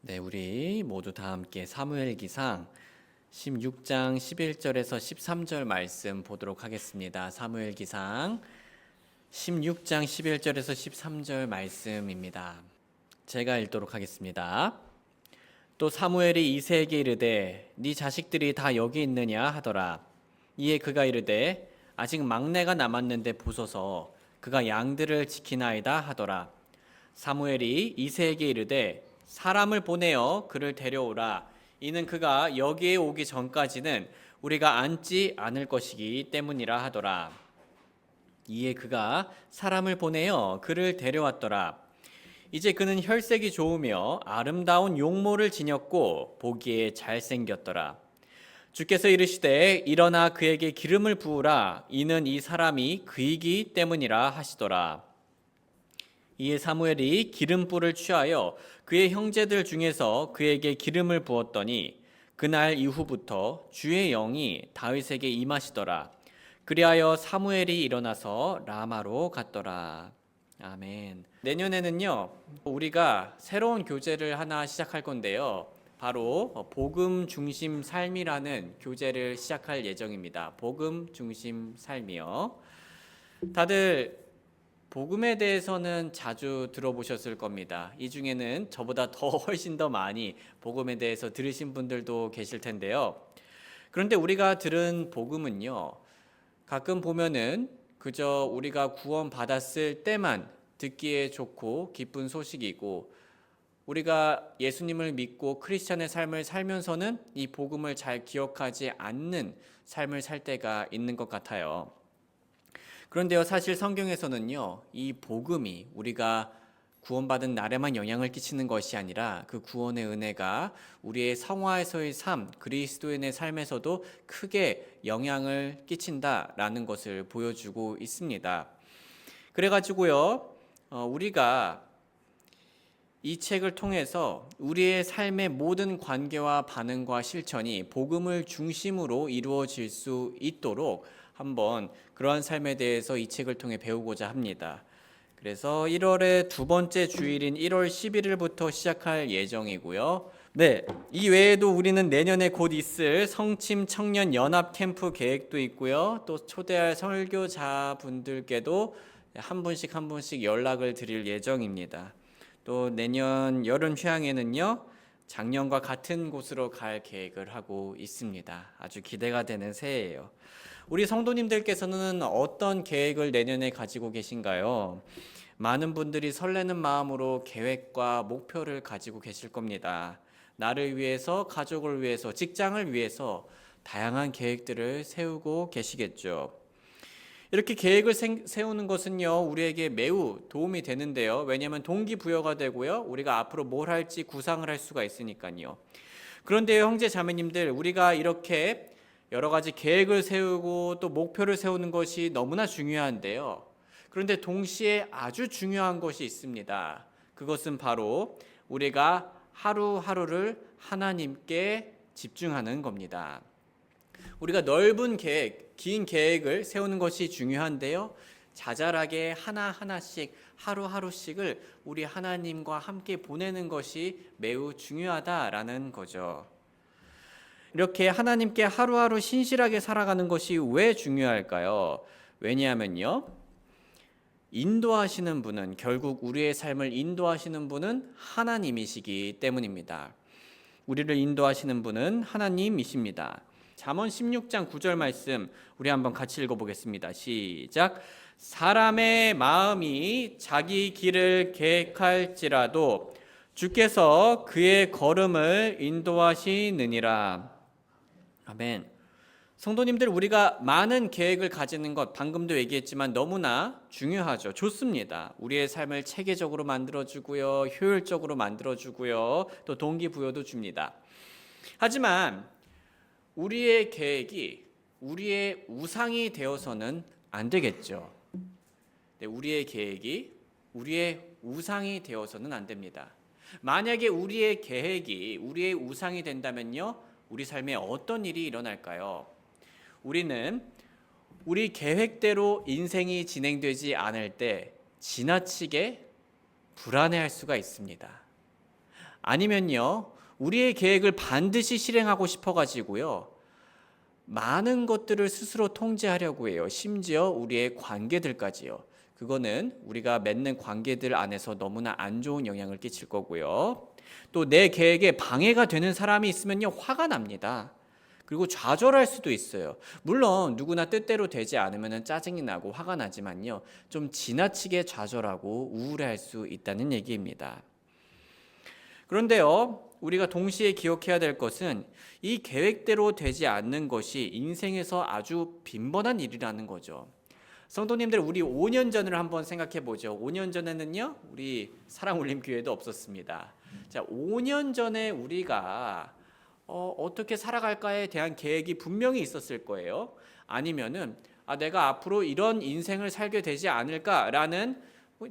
네, 우리 모두 다 함께 사무엘기상 16장 11절에서 13절 말씀 보도록 하겠습니다. 사무엘기상 16장 11절에서 13절 말씀입니다. 제가 읽도록 하겠습니다. 또 사무엘이 이새에게 이르되 네 자식들이 다 여기 있느냐 하더라. 이에 그가 이르되 아직 막내가 남았는데 보소서 그가 양들을 지키나이다 하더라. 사무엘이 이새에게 이르되 사람을 보내어 그를 데려오라. 이는 그가 여기에 오기 전까지는 우리가 앉지 않을 것이기 때문이라 하더라. 이에 그가 사람을 보내어 그를 데려왔더라. 이제 그는 혈색이 좋으며 아름다운 용모를 지녔고 보기에 잘생겼더라. 주께서 이르시되 일어나 그에게 기름을 부으라. 이는 이 사람이 그이기 때문이라 하시더라. 이에 사무엘이 기름불을 취하여 그의 형제들 중에서 그에게 기름을 부었더니 그날 이후부터 주의 영이 다윗에게 임하시더라. 그리하여 사무엘이 일어나서 라마로 갔더라. 아멘. 내년에는요, 우리가 새로운 교재를 하나 시작할 건데요. 바로 복음 중심 삶이라는 교재를 시작할 예정입니다. 복음 중심 삶이요. 다들 복음에 대해서는 자주 들어보셨을 겁니다. 이 중에는 저보다 더 훨씬 더 많이 복음에 대해서 들으신 분들도 계실 텐데요. 그런데 우리가 들은 복음은요, 가끔 보면은 그저 우리가 구원받았을 때만 듣기에 좋고 기쁜 소식이고, 우리가 예수님을 믿고 크리스찬의 삶을 살면서는 이 복음을 잘 기억하지 않는 삶을 살 때가 있는 것 같아요. 그런데요, 사실 성경에서는요, 이 복음이 우리가 구원받은 날에만 영향을 끼치는 것이 아니라 그 구원의 은혜가 우리의 성화에서의 삶, 그리스도인의 삶에서도 크게 영향을 끼친다라는 것을 보여주고 있습니다. 그래가지고요, 우리가 이 책을 통해서 우리의 삶의 모든 관계와 반응과 실천이 복음을 중심으로 이루어질 수 있도록 한번 그러한 삶에 대해서 이 책을 통해 배우고자 합니다. 그래서 1월의 두 번째 주일인 1월 11일부터 시작할 예정이고요. 네, 이 외에도 우리는 내년에 곧 있을 성침 청년 연합 캠프 계획도 있고요. 또 초대할 설교자분들께도 한 분씩 연락을 드릴 예정입니다. 또 내년 여름 휴양에는요, 작년과 같은 곳으로 갈 계획을 하고 있습니다. 아주 기대가 되는 새해예요. 우리 성도님들께서는 어떤 계획을 내년에 가지고 계신가요? 많은 분들이 설레는 마음으로 계획과 목표를 가지고 계실 겁니다. 나를 위해서, 가족을 위해서, 직장을 위해서 다양한 계획들을 세우고 계시겠죠. 이렇게 계획을 세우는 것은요, 우리에게 매우 도움이 되는데요. 왜냐하면 동기부여가 되고요, 우리가 앞으로 뭘 할지 구상을 할 수가 있으니까요. 그런데요, 형제 자매님들, 우리가 이렇게 여러 가지 계획을 세우고 또 목표를 세우는 것이 너무나 중요한데요. 그런데 동시에 아주 중요한 것이 있습니다. 그것은 바로 우리가 하루하루를 하나님께 집중하는 겁니다. 우리가 넓은 계획, 긴 계획을 세우는 것이 중요한데요. 자잘하게 하나하나씩, 하루하루씩을 우리 하나님과 함께 보내는 것이 매우 중요하다라는 거죠. 이렇게 하나님께 하루하루 신실하게 살아가는 것이 왜 중요할까요? 왜냐하면요, 인도하시는 분은, 결국 우리의 삶을 인도하시는 분은 하나님이시기 때문입니다. 우리를 인도하시는 분은 하나님이십니다. 잠언 16장 9절 말씀 우리 한번 같이 읽어보겠습니다. 시작. 사람의 마음이 자기 길을 계획할지라도 주께서 그의 걸음을 인도하시느니라. 아멘. 성도님들, 우리가 많은 계획을 가지는 것, 방금도 얘기했지만 너무나 중요하죠. 좋습니다. 우리의 삶을 체계적으로 만들어주고요, 효율적으로 만들어주고요, 또 동기부여도 줍니다. 하지만 우리의 계획이 우리의 우상이 되어서는 안 되겠죠. 네, 우리의 계획이 우리의 우상이 되어서는 안 됩니다. 만약에 우리의 계획이 우리의 우상이 된다면요, 우리 삶에 어떤 일이 일어날까요? 우리는 우리 계획대로 인생이 진행되지 않을 때 지나치게 불안해할 수가 있습니다. 아니면요, 우리의 계획을 반드시 실행하고 싶어 가지고요, 많은 것들을 스스로 통제하려고 해요. 심지어 우리의 관계들까지요. 그거는 우리가 맺는 관계들 안에서 너무나 안 좋은 영향을 끼칠 거고요. 또 내 계획에 방해가 되는 사람이 있으면요, 화가 납니다. 그리고 좌절할 수도 있어요. 물론 누구나 뜻대로 되지 않으면 짜증이 나고 화가 나지만요, 좀 지나치게 좌절하고 우울해할 수 있다는 얘기입니다. 그런데요, 우리가 동시에 기억해야 될 것은 이 계획대로 되지 않는 것이 인생에서 아주 빈번한 일이라는 거죠. 성도님들, 우리 5년 전을 한번 생각해 보죠. 5년 전에는요, 우리 사랑울림교회도 없었습니다. 자, 5년 전에 우리가 어떻게 살아갈까에 대한 계획이 분명히 있었을 거예요. 아니면은 내가 앞으로 이런 인생을 살게 되지 않을까라는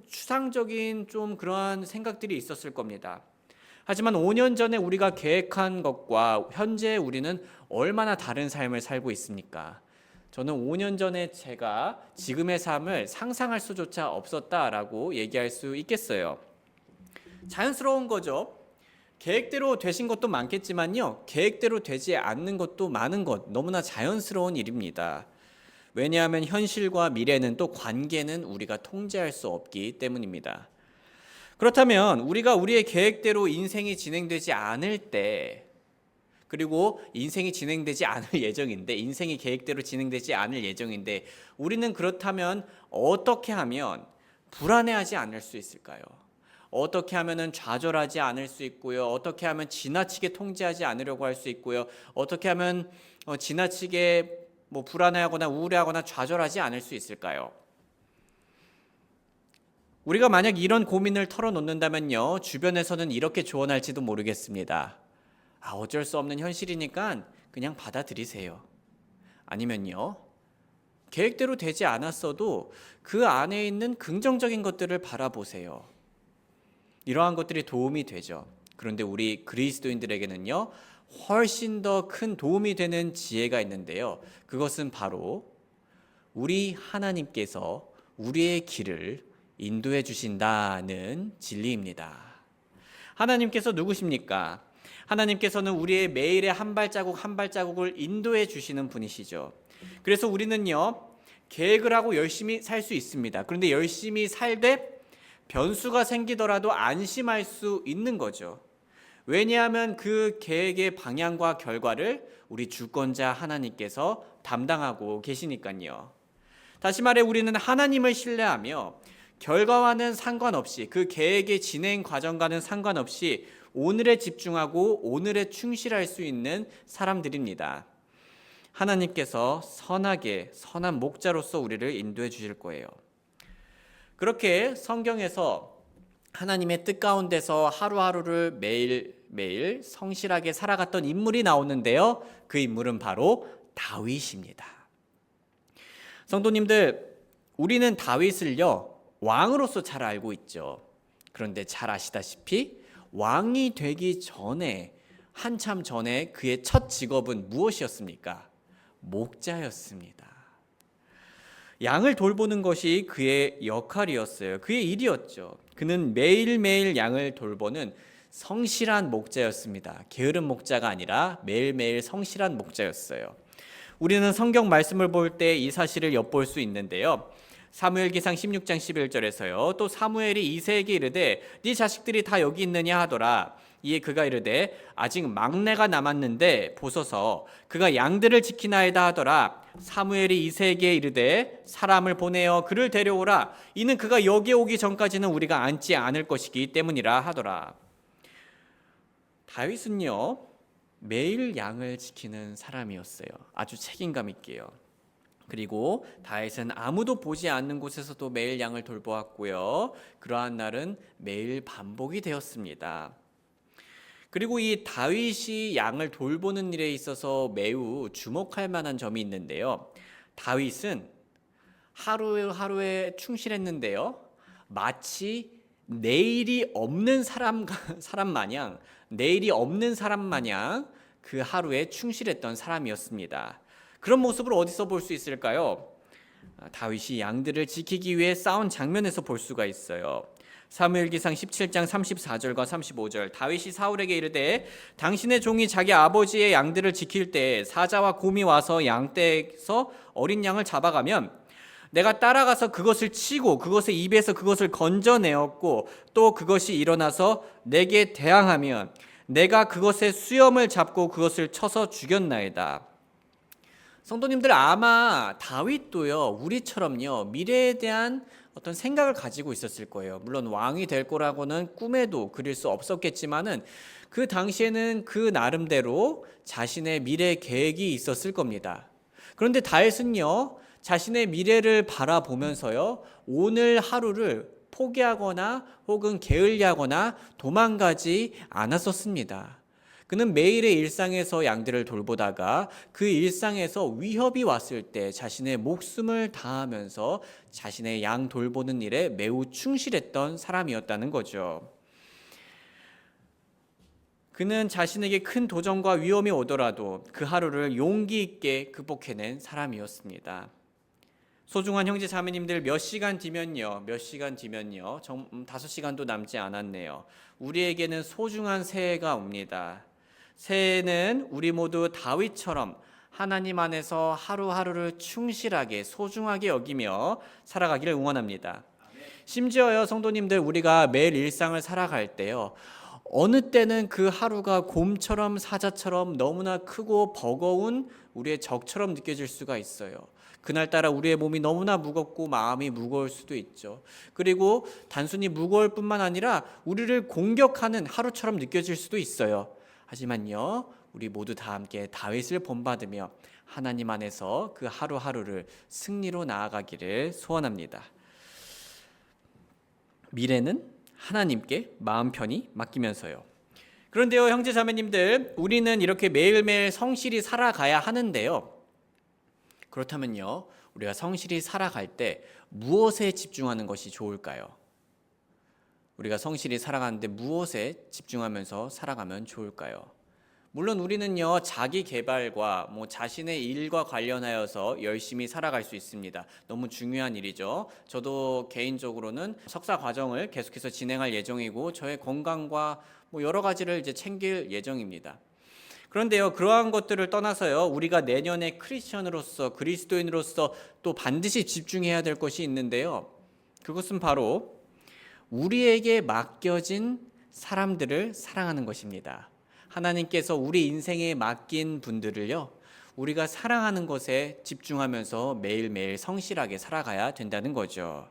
추상적인 좀 그러한 생각들이 있었을 겁니다. 하지만 5년 전에 우리가 계획한 것과 현재 우리는 얼마나 다른 삶을 살고 있습니까? 저는 5년 전에 제가 지금의 삶을 상상할 수조차 없었다라고 얘기할 수 있겠어요. 자연스러운 거죠. 계획대로 되신 것도 많겠지만요, 계획대로 되지 않는 것도 많은 것, 너무나 자연스러운 일입니다. 왜냐하면 현실과 미래는, 또 관계는 우리가 통제할 수 없기 때문입니다. 그렇다면 우리가 우리의 계획대로 인생이 진행되지 않을 때, 그리고 인생이 진행되지 않을 예정인데, 인생이 계획대로 진행되지 않을 예정인데, 우리는 그렇다면 어떻게 하면 불안해하지 않을 수 있을까요? 어떻게 하면 좌절하지 않을 수 있고요, 어떻게 하면 지나치게 통제하지 않으려고 할 수 있고요, 어떻게 하면 지나치게 불안해하거나 우울해하거나 좌절하지 않을 수 있을까요? 우리가 만약 이런 고민을 털어놓는다면요, 주변에서는 이렇게 조언할지도 모르겠습니다. 어쩔 수 없는 현실이니까 그냥 받아들이세요. 아니면요, 계획대로 되지 않았어도 그 안에 있는 긍정적인 것들을 바라보세요. 이러한 것들이 도움이 되죠. 그런데 우리 그리스도인들에게는요, 훨씬 더 큰 도움이 되는 지혜가 있는데요, 그것은 바로 우리 하나님께서 우리의 길을 인도해 주신다는 진리입니다. 하나님께서 누구십니까? 하나님께서는 우리의 매일의 한 발자국 한 발자국을 인도해 주시는 분이시죠. 그래서 우리는요, 계획을 하고 열심히 살 수 있습니다. 그런데 열심히 살되 변수가 생기더라도 안심할 수 있는 거죠. 왜냐하면 그 계획의 방향과 결과를 우리 주권자 하나님께서 담당하고 계시니까요. 다시 말해, 우리는 하나님을 신뢰하며 결과와는 상관없이, 그 계획의 진행 과정과는 상관없이 오늘에 집중하고 오늘에 충실할 수 있는 사람들입니다. 하나님께서 선하게 선한 목자로서 우리를 인도해 주실 거예요. 그렇게 성경에서 하나님의 뜻 가운데서 하루하루를 매일매일 성실하게 살아갔던 인물이 나오는데요, 그 인물은 바로 다윗입니다. 성도님들, 우리는 다윗을요, 왕으로서 잘 알고 있죠. 그런데 잘 아시다시피 왕이 되기 전에, 한참 전에 그의 첫 직업은 무엇이었습니까? 목자였습니다. 양을 돌보는 것이 그의 역할이었어요. 그의 일이었죠. 그는 매일매일 양을 돌보는 성실한 목자였습니다. 게으른 목자가 아니라 매일매일 성실한 목자였어요. 우리는 성경 말씀을 볼 때 이 사실을 엿볼 수 있는데요, 사무엘기상 16장 11절에서요, 또 사무엘이 이새에게 이르되 네 자식들이 다 여기 있느냐 하더라. 이에 그가 이르되 아직 막내가 남았는데 보소서 그가 양들을 지키나이다 하더라. 사무엘이 이새에게 이르되 사람을 보내어 그를 데려오라. 이는 그가 여기에 오기 전까지는 우리가 앉지 않을 것이기 때문이라 하더라. 다윗은요, 매일 양을 지키는 사람이었어요. 아주 책임감 있게요. 그리고 다윗은 아무도 보지 않는 곳에서도 매일 양을 돌보았고요, 그러한 날은 매일 반복이 되었습니다. 그리고 이 다윗이 양을 돌보는 일에 있어서 매우 주목할 만한 점이 있는데요, 다윗은 하루하루에 충실했는데요, 마치 내일이 없는 사람 마냥 그 하루에 충실했던 사람이었습니다. 그런 모습을 어디서 볼 수 있을까요? 다윗이 양들을 지키기 위해 싸운 장면에서 볼 수가 있어요. 사무엘기상 17장 34절과 35절. 다윗이 사울에게 이르되 당신의 종이 자기 아버지의 양들을 지킬 때 사자와 곰이 와서 양떼에서 어린 양을 잡아가면 내가 따라가서 그것을 치고 그것의 입에서 그것을 건져내었고 또 그것이 일어나서 내게 대항하면 내가 그것의 수염을 잡고 그것을 쳐서 죽였나이다. 성도님들, 아마 다윗도요 우리처럼요 미래에 대한 어떤 생각을 가지고 있었을 거예요. 물론 왕이 될 거라고는 꿈에도 그릴 수 없었겠지만은 그 당시에는 그 나름대로 자신의 미래 계획이 있었을 겁니다. 그런데 다윗은요 자신의 미래를 바라보면서요 오늘 하루를 포기하거나 혹은 게을리하거나 도망가지 않았었습니다. 그는 매일의 일상에서 양들을 돌보다가 그 일상에서 위협이 왔을 때 자신의 목숨을 다하면서 자신의 양 돌보는 일에 매우 충실했던 사람이었다는 거죠. 그는 자신에게 큰 도전과 위험이 오더라도 그 하루를 용기 있게 극복해낸 사람이었습니다. 소중한 형제 자매님들, 몇 시간 뒤면요 5시간도 남지 않았네요. 우리에게는 소중한 새해가 옵니다. 새해는 우리 모두 다윗처럼 하나님 안에서 하루하루를 충실하게 소중하게 여기며 살아가기를 응원합니다. 심지어요 성도님들, 우리가 매일 일상을 살아갈 때요 어느 때는 그 하루가 곰처럼 사자처럼 너무나 크고 버거운 우리의 적처럼 느껴질 수가 있어요. 그날따라 우리의 몸이 너무나 무겁고 마음이 무거울 수도 있죠. 그리고 단순히 무거울 뿐만 아니라 우리를 공격하는 하루처럼 느껴질 수도 있어요. 하지만요 우리 모두 다 함께 다윗을 본받으며 하나님 안에서 그 하루하루를 승리로 나아가기를 소원합니다. 미래는 하나님께 마음 편히 맡기면서요. 그런데요 형제 자매님들, 우리는 이렇게 매일매일 성실히 살아가야 하는데요, 그렇다면요 우리가 성실히 살아갈 때 무엇에 집중하는 것이 좋을까요? 우리가 성실히 살아가는데 무엇에 집중하면서 살아가면 좋을까요? 물론 우리는요 자기 개발과 자신의 일과 관련하여서 열심히 살아갈 수 있습니다. 너무 중요한 일이죠. 저도 개인적으로는 석사 과정을 계속해서 진행할 예정이고 저의 건강과 여러 가지를 이제 챙길 예정입니다. 그런데요 그러한 것들을 떠나서요 우리가 내년에 크리스천으로서 그리스도인으로서 또 반드시 집중해야 될 것이 있는데요, 그것은 바로 우리에게 맡겨진 사람들을 사랑하는 것입니다. 하나님께서 우리 인생에 맡긴 분들을요 우리가 사랑하는 것에 집중하면서 매일매일 성실하게 살아가야 된다는 거죠.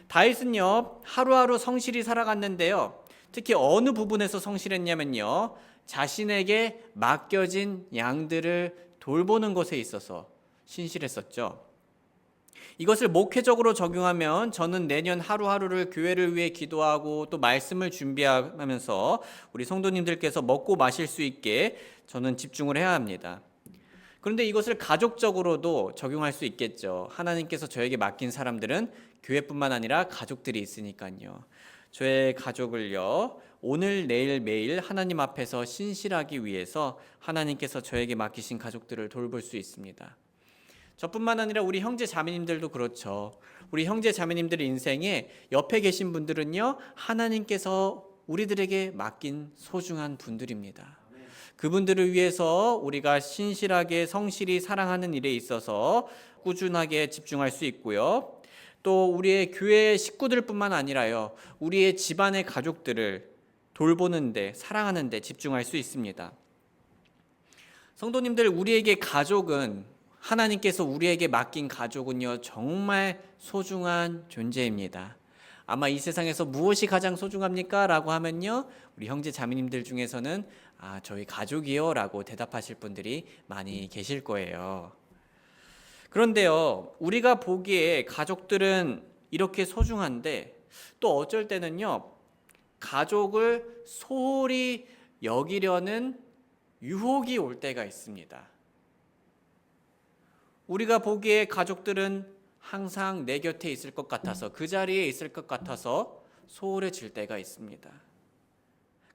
다윗은요 하루하루 성실히 살아갔는데요, 특히 어느 부분에서 성실했냐면요 자신에게 맡겨진 양들을 돌보는 것에 있어서 신실했었죠. 이것을 목회적으로 적용하면 저는 내년 하루하루를 교회를 위해 기도하고 또 말씀을 준비하면서 우리 성도님들께서 먹고 마실 수 있게 저는 집중을 해야 합니다. 그런데 이것을 가족적으로도 적용할 수 있겠죠. 하나님께서 저에게 맡긴 사람들은 교회뿐만 아니라 가족들이 있으니까요. 저의 가족을요 오늘 내일 매일 하나님 앞에서 신실하기 위해서 하나님께서 저에게 맡기신 가족들을 돌볼 수 있습니다. 저뿐만 아니라 우리 형제 자매님들도 그렇죠. 우리 형제 자매님들의 인생에 옆에 계신 분들은요 하나님께서 우리들에게 맡긴 소중한 분들입니다. 그분들을 위해서 우리가 신실하게 성실히 사랑하는 일에 있어서 꾸준하게 집중할 수 있고요, 또 우리의 교회 식구들뿐만 아니라요 우리의 집안의 가족들을 돌보는데 사랑하는데 집중할 수 있습니다. 성도님들, 우리에게 가족은, 하나님께서 우리에게 맡긴 가족은요 정말 소중한 존재입니다. 아마 이 세상에서 무엇이 가장 소중합니까? 라고 하면요 우리 형제 자매님들 중에서는 저희 가족이요 라고 대답하실 분들이 많이 계실 거예요. 그런데요 우리가 보기에 가족들은 이렇게 소중한데 또 어쩔 때는요 가족을 소홀히 여기려는 유혹이 올 때가 있습니다. 우리가 보기에 가족들은 항상 내 곁에 있을 것 같아서, 그 자리에 있을 것 같아서 소홀해질 때가 있습니다.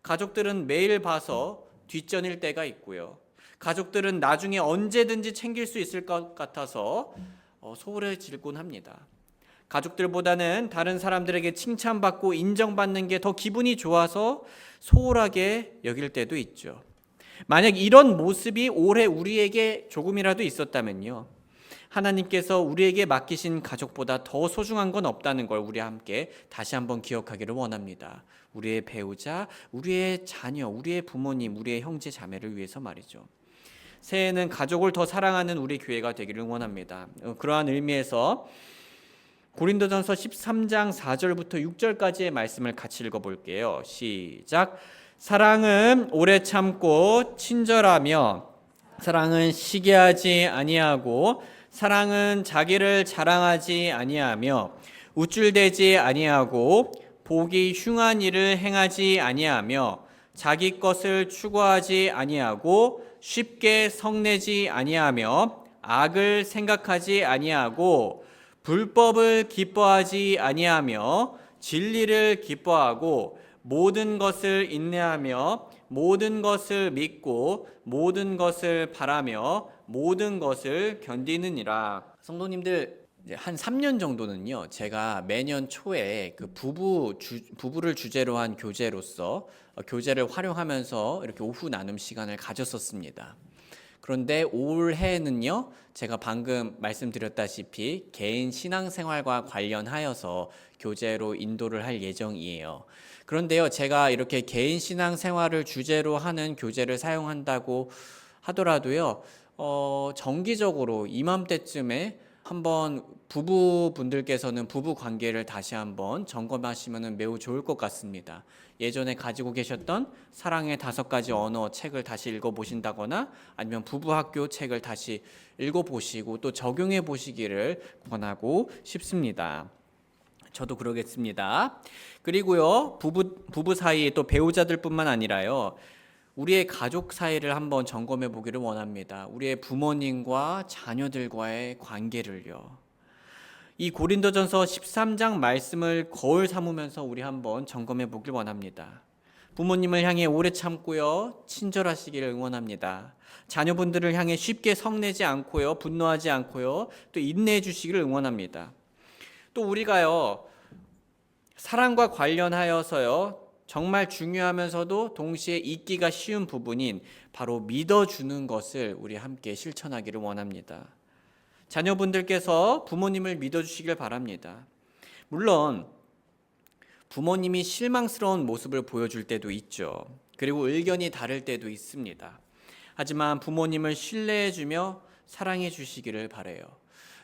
가족들은 매일 봐서 뒷전일 때가 있고요, 가족들은 나중에 언제든지 챙길 수 있을 것 같아서 소홀해지곤 합니다. 가족들보다는 다른 사람들에게 칭찬받고 인정받는 게 더 기분이 좋아서 소홀하게 여길 때도 있죠. 만약 이런 모습이 올해 우리에게 조금이라도 있었다면요, 하나님께서 우리에게 맡기신 가족보다 더 소중한 건 없다는 걸 우리 함께 다시 한번 기억하기를 원합니다. 우리의 배우자, 우리의 자녀, 우리의 부모님, 우리의 형제 자매를 위해서 말이죠. 새해에는 가족을 더 사랑하는 우리 교회가 되기를 원합니다. 그러한 의미에서 고린도전서 13장 4절부터 6절까지의 말씀을 같이 읽어볼게요. 시작. 사랑은 오래 참고 친절하며, 사랑은 시기하지 아니하고, 사랑은 자기를 자랑하지 아니하며, 우쭐대지 아니하고, 보기 흉한 일을 행하지 아니하며, 자기 것을 추구하지 아니하고, 쉽게 성내지 아니하며, 악을 생각하지 아니하고, 불법을 기뻐하지 아니하며, 진리를 기뻐하고, 모든 것을 인내하며, 모든 것을 믿고, 모든 것을 바라며, 모든 것을 견디느니라. 성도님들, 한 3년 정도는요, 제가 매년 초에 그 부부를 주제로 한 교재로서 교재를 활용하면서 이렇게 오후 나눔 시간을 가졌었습니다. 그런데 올해는요, 제가 방금 말씀드렸다시피 개인 신앙생활과 관련하여서 교재로 인도를 할 예정이에요. 그런데요, 제가 이렇게 개인 신앙생활을 주제로 하는 교재를 사용한다고 하더라도요, 정기적으로 이맘때쯤에 한번 부부분들께서는 부부 관계를 다시 한번 점검하시면 매우 좋을 것 같습니다. 예전에 가지고 계셨던 사랑의 5가지 언어 책을 다시 읽어보신다거나 아니면 부부학교 책을 다시 읽어보시고 또 적용해 보시기를 권하고 싶습니다. 저도 그러겠습니다. 그리고요, 부부 사이에 또 배우자들뿐만 아니라요, 우리의 가족 사이를 한번 점검해 보기를 원합니다. 우리의 부모님과 자녀들과의 관계를요. 이 고린도전서 13장 말씀을 거울 삼으면서 우리 한번 점검해 보길 원합니다. 부모님을 향해 오래 참고요, 친절하시기를 응원합니다. 자녀분들을 향해 쉽게 성내지 않고요, 분노하지 않고요, 또 인내해 주시기를 응원합니다. 또 우리가요, 사랑과 관련하여서요, 정말 중요하면서도 동시에 잊기가 쉬운 부분인 바로 믿어주는 것을 우리 함께 실천하기를 원합니다. 자녀분들께서 부모님을 믿어주시길 바랍니다. 물론 부모님이 실망스러운 모습을 보여줄 때도 있죠. 그리고 의견이 다를 때도 있습니다. 하지만 부모님을 신뢰해주며 사랑해 주시기를 바라요.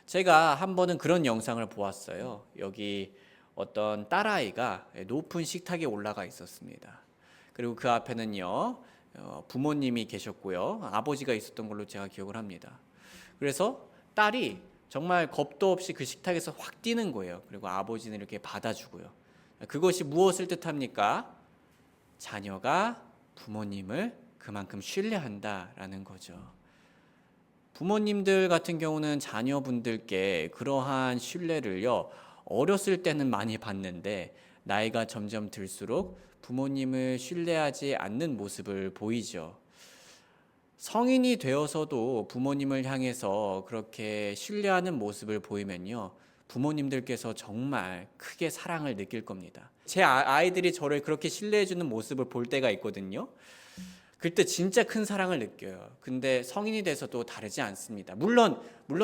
제가 한 번은 그런 영상을 보았어요. 여기 어떤 딸아이가 높은 식탁에 올라가 있었습니다. 그리고 그 앞에는요, 부모님이 계셨고요, 아버지가 있었던 걸로 제가 기억을 합니다. 그래서 딸이 정말 겁도 없이 그 식탁에서 확 뛰는 거예요. 그리고 아버지는 이렇게 받아주고요. 그것이 무엇을 뜻합니까? 자녀가 부모님을 그만큼 신뢰한다라는 거죠. 부모님들 같은 경우는 자녀분들께 그러한 신뢰를요, 어렸을 때는 많이 받는데 나이가 점점 들수록 부모님을 신뢰하지 않는 모습을 보이죠. 성인이 되어서도 부모님을 향해서 그렇게 신뢰하는 모습을 보이면요, 부모님들께서 정말 크게 사랑을 느낄 겁니다. 제 아이들이 저를 그렇게 신뢰해주는 모습을 볼 때가 있거든요. 그때 진짜 큰 사랑을 느껴요. 근데 성인이 돼서도 다르지 않습니다. 물론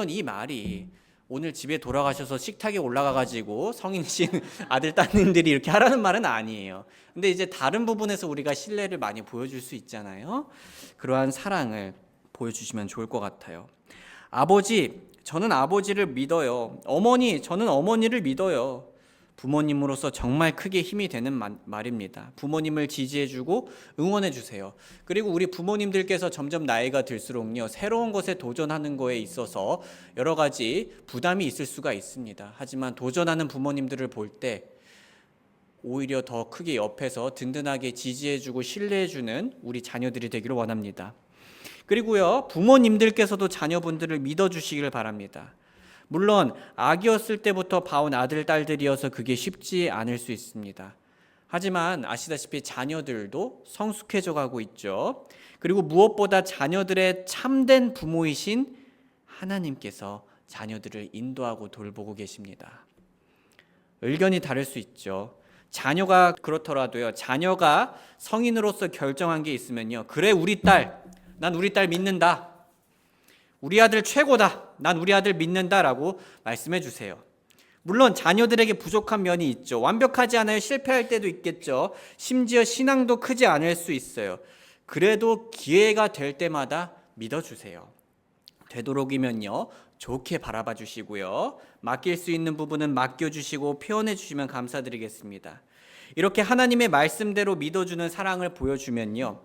이 말이 오늘 집에 돌아가셔서 식탁에 올라가가지고 성인이신 아들 따님들이 이렇게 하라는 말은 아니에요. 근데 이제 다른 부분에서 우리가 신뢰를 많이 보여줄 수 있잖아요. 그러한 사랑을 보여주시면 좋을 것 같아요. 아버지, 저는 아버지를 믿어요. 어머니, 저는 어머니를 믿어요. 부모님으로서 정말 크게 힘이 되는 말입니다. 부모님을 지지해주고 응원해주세요. 그리고 우리 부모님들께서 점점 나이가 들수록요, 새로운 것에 도전하는 거에 있어서 여러 가지 부담이 있을 수가 있습니다. 하지만 도전하는 부모님들을 볼 때 오히려 더 크게 옆에서 든든하게 지지해주고 신뢰해주는 우리 자녀들이 되기를 원합니다. 그리고요, 부모님들께서도 자녀분들을 믿어주시기를 바랍니다. 물론 아기였을 때부터 봐온 아들, 딸들이어서 그게 쉽지 않을 수 있습니다. 하지만 아시다시피 자녀들도 성숙해져 가고 있죠. 그리고 무엇보다 자녀들의 참된 부모이신 하나님께서 자녀들을 인도하고 돌보고 계십니다. 의견이 다를 수 있죠. 자녀가 그렇더라도요. 자녀가 성인으로서 결정한 게 있으면요. 그래, 난 우리 딸 믿는다. 우리 아들 최고다. 난 우리 아들 믿는다라고 말씀해 주세요. 물론 자녀들에게 부족한 면이 있죠. 완벽하지 않아요. 실패할 때도 있겠죠. 심지어 신앙도 크지 않을 수 있어요. 그래도 기회가 될 때마다 믿어주세요. 되도록이면요. 좋게 바라봐 주시고요. 맡길 수 있는 부분은 맡겨주시고 표현해 주시면 감사드리겠습니다. 이렇게 하나님의 말씀대로 믿어주는 사랑을 보여주면요.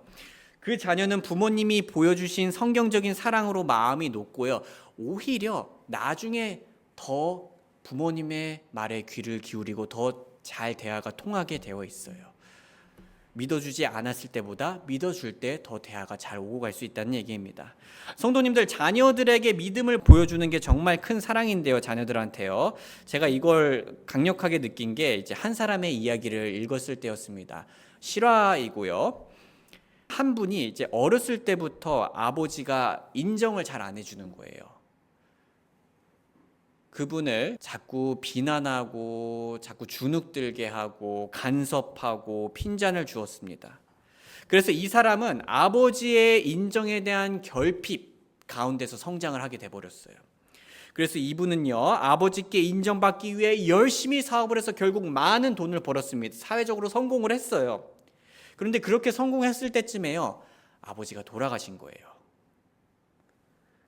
그 자녀는 부모님이 보여주신 성경적인 사랑으로 마음이 녹고요. 오히려 나중에 더 부모님의 말에 귀를 기울이고 더 잘 대화가 통하게 되어 있어요. 믿어주지 않았을 때보다 믿어줄 때 더 대화가 잘 오고 갈 수 있다는 얘기입니다. 성도님들, 자녀들에게 믿음을 보여주는 게 정말 큰 사랑인데요. 자녀들한테요. 제가 이걸 강력하게 느낀 게 이제 한 사람의 이야기를 읽었을 때였습니다. 실화이고요. 한 분이 이제 어렸을 때부터 아버지가 인정을 잘 안 해주는 거예요. 그분을 자꾸 비난하고 자꾸 주눅들게 하고 간섭하고 핀잔을 주었습니다. 그래서 이 사람은 아버지의 인정에 대한 결핍 가운데서 성장을 하게 돼버렸어요. 그래서 이분은요, 아버지께 인정받기 위해 열심히 사업을 해서 결국 많은 돈을 벌었습니다. 사회적으로 성공을 했어요. 그런데 그렇게 성공했을 때쯤에요, 아버지가 돌아가신 거예요.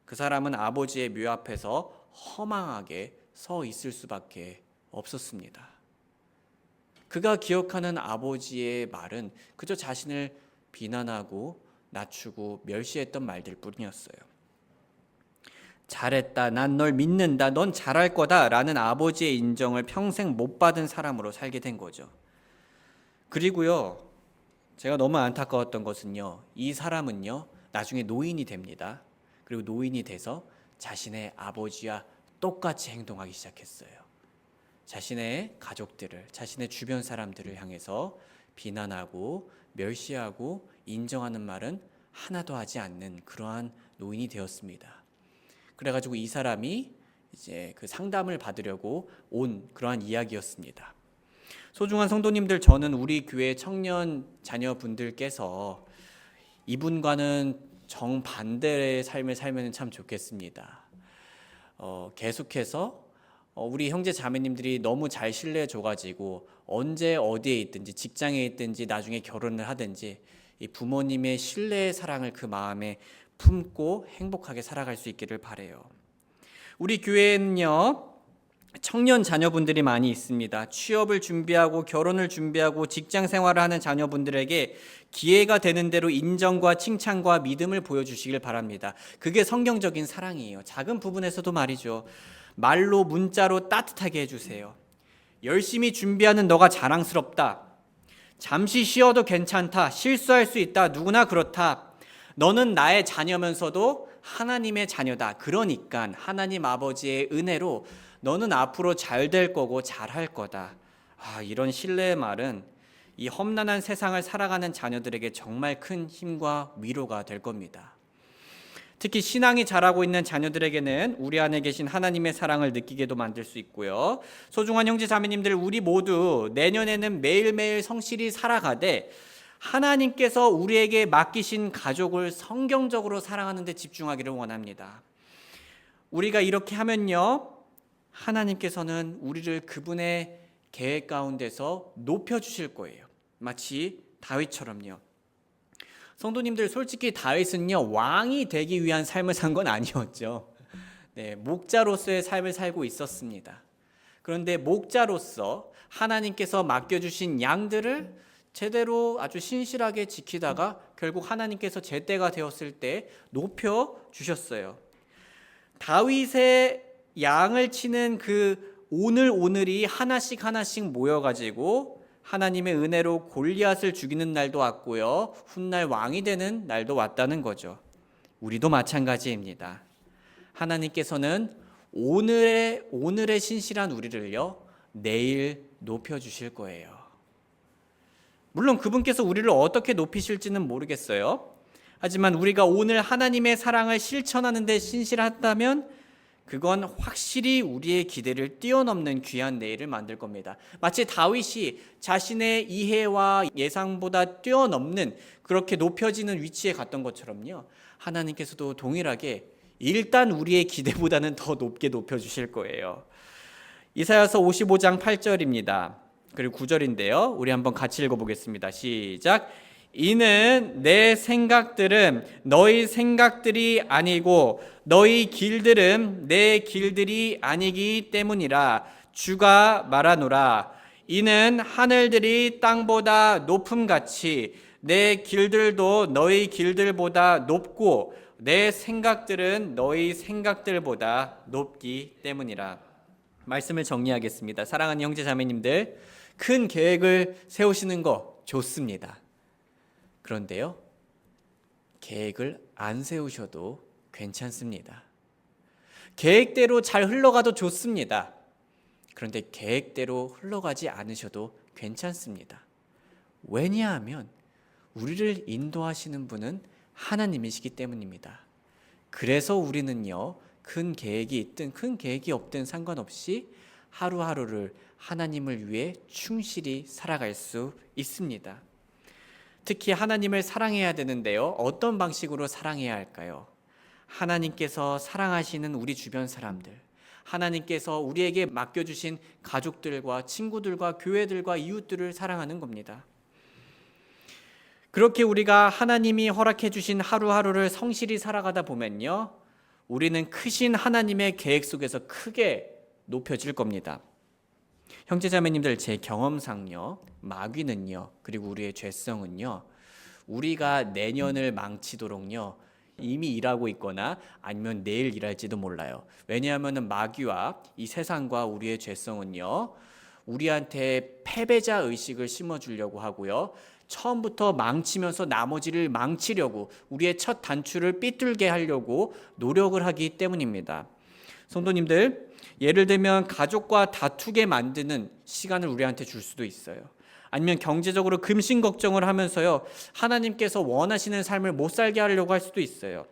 그 사람은 아버지의 묘 앞에서 허망하게 서 있을 수밖에 없었습니다. 그가 기억하는 아버지의 말은 그저 자신을 비난하고 낮추고 멸시했던 말들 뿐이었어요. 잘했다, 난 널 믿는다, 넌 잘할 거다 라는 아버지의 인정을 평생 못 받은 사람으로 살게 된 거죠. 그리고요, 제가 너무 안타까웠던 것은요, 이 사람은요 나중에 노인이 됩니다. 그리고 노인이 돼서 자신의 아버지와 똑같이 행동하기 시작했어요. 자신의 가족들을, 자신의 주변 사람들을 향해서 비난하고 멸시하고 인정하는 말은 하나도 하지 않는 그러한 노인이 되었습니다. 그래가지고 이 사람이 이제 그 상담을 받으려고 온 그러한 이야기였습니다. 소중한 성도님들, 저는 우리 교회 청년 자녀분들께서 이분과는 정반대의 삶을 살면 참 좋겠습니다. 계속해서 우리 형제 자매님들이 너무 잘 신뢰해줘가지고 언제 어디에 있든지 직장에 있든지 나중에 결혼을 하든지 이 부모님의 신뢰의 사랑을 그 마음에 품고 행복하게 살아갈 수 있기를 바라요. 우리 교회는요, 청년 자녀분들이 많이 있습니다. 취업을 준비하고 결혼을 준비하고 직장 생활을 하는 자녀분들에게 기회가 되는 대로 인정과 칭찬과 믿음을 보여주시길 바랍니다. 그게 성경적인 사랑이에요. 작은 부분에서도 말이죠. 말로 문자로 따뜻하게 해주세요. 열심히 준비하는 너가 자랑스럽다. 잠시 쉬어도 괜찮다. 실수할 수 있다. 누구나 그렇다. 너는 나의 자녀면서도 하나님의 자녀다. 그러니까 하나님 아버지의 은혜로 너는 앞으로 잘 될 거고 잘할 거다. 이런 신뢰의 말은 이 험난한 세상을 살아가는 자녀들에게 정말 큰 힘과 위로가 될 겁니다. 특히 신앙이 자라고 있는 자녀들에게는 우리 안에 계신 하나님의 사랑을 느끼게도 만들 수 있고요. 소중한 형제 자매님들, 우리 모두 내년에는 매일매일 성실히 살아가되 하나님께서 우리에게 맡기신 가족을 성경적으로 사랑하는 데 집중하기를 원합니다. 우리가 이렇게 하면요, 하나님께서는 우리를 그분의 계획 가운데서 높여주실 거예요. 마치 다윗처럼요. 성도님들, 솔직히 다윗은요, 왕이 되기 위한 삶을 산 건 아니었죠. 목자로서의 삶을 살고 있었습니다. 그런데 목자로서 하나님께서 맡겨주신 양들을 제대로 아주 신실하게 지키다가 결국 하나님께서 제때가 되었을 때 높여주셨어요. 다윗의 양을 치는 그 오늘이 하나씩 모여가지고 하나님의 은혜로 골리앗을 죽이는 날도 왔고요, 훗날 왕이 되는 날도 왔다는 거죠. 우리도 마찬가지입니다. 하나님께서는 오늘의 신실한 우리를요, 내일 높여주실 거예요. 물론 그분께서 우리를 어떻게 높이실지는 모르겠어요. 하지만 우리가 오늘 하나님의 사랑을 실천하는 데 신실하다면 그건 확실히 우리의 기대를 뛰어넘는 귀한 내일을 만들 겁니다. 마치 다윗이 자신의 이해와 예상보다 뛰어넘는 그렇게 높여지는 위치에 갔던 것처럼요. 하나님께서도 동일하게 일단 우리의 기대보다는 더 높게 높여주실 거예요. 이사야서 55장 8절입니다. 그리고 9절인데요. 우리 한번 같이 읽어보겠습니다. 시작. 이는 내 생각들은 너희 생각들이 아니고 너희 길들은 내 길들이 아니기 때문이라. 주가 말하노라. 이는 하늘들이 땅보다 높음같이 내 길들도 너희 길들보다 높고 내 생각들은 너희 생각들보다 높기 때문이라. 말씀을 정리하겠습니다. 사랑하는 형제 자매님들, 큰 계획을 세우시는 거 좋습니다. 그런데요, 계획을 안 세우셔도 괜찮습니다. 계획대로 잘 흘러가도 좋습니다. 그런데 계획대로 흘러가지 않으셔도 괜찮습니다. 왜냐하면 우리를 인도하시는 분은 하나님이시기 때문입니다. 그래서 우리는요, 큰 계획이 있든 큰 계획이 없든 상관없이 하루하루를 하나님을 위해 충실히 살아갈 수 있습니다. 특히 하나님을 사랑해야 되는데요. 어떤 방식으로 사랑해야 할까요? 하나님께서 사랑하시는 우리 주변 사람들, 하나님께서 우리에게 맡겨주신 가족들과 친구들과 교회들과 이웃들을 사랑하는 겁니다. 그렇게 우리가 하나님이 허락해 주신 하루하루를 성실히 살아가다 보면요, 우리는 크신 하나님의 계획 속에서 크게 높여질 겁니다. 형제자매님들, 제 경험상요, 마귀는요, 그리고 우리의 죄성은요, 우리가 내년을 망치도록요, 이미 일하고 있거나 아니면 내일 일할지도 몰라요. 왜냐하면 마귀와 이 세상과 우리의 죄성은요, 우리한테 패배자 의식을 심어주려고 하고요, 처음부터 망치면서 나머지를 망치려고, 우리의 첫 단추를 삐뚤게 하려고 노력을 하기 때문입니다. 성도님들, 예를 들면 가족과 다투게 만드는 시간을 우리한테 줄 수도 있어요. 아니면 경제적으로 금신 걱정을 하면서요, 하나님께서 원하시는 삶을 못 살게 하려고 할 수도 있어요.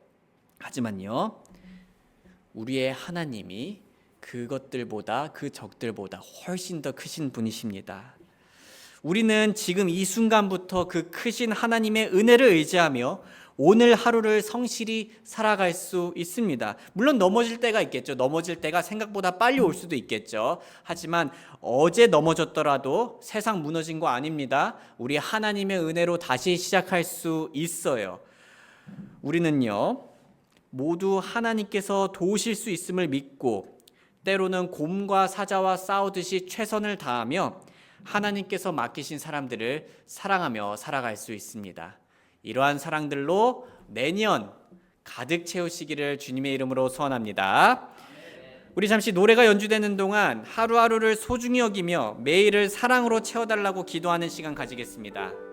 하지만요, 우리의 하나님이 그것들보다, 그 적들보다 훨씬 더 크신 분이십니다. 우리는 지금 이 순간부터 그 크신 하나님의 은혜를 의지하며 오늘 하루를 성실히 살아갈 수 있습니다. 물론 넘어질 때가 있겠죠. 넘어질 때가 생각보다 빨리 올 수도 있겠죠. 하지만 어제 넘어졌더라도 세상 무너진 거 아닙니다. 우리 하나님의 은혜로 다시 시작할 수 있어요. 우리는요, 모두 하나님께서 도우실 수 있음을 믿고 때로는 곰과 사자와 싸우듯이 최선을 다하며 하나님께서 맡기신 사람들을 사랑하며 살아갈 수 있습니다. 이러한 사랑들로 내년 가득 채우시기를 주님의 이름으로 소원합니다. 우리 잠시 노래가 연주되는 동안 하루하루를 소중히 여기며 매일을 사랑으로 채워달라고 기도하는 시간 가지겠습니다.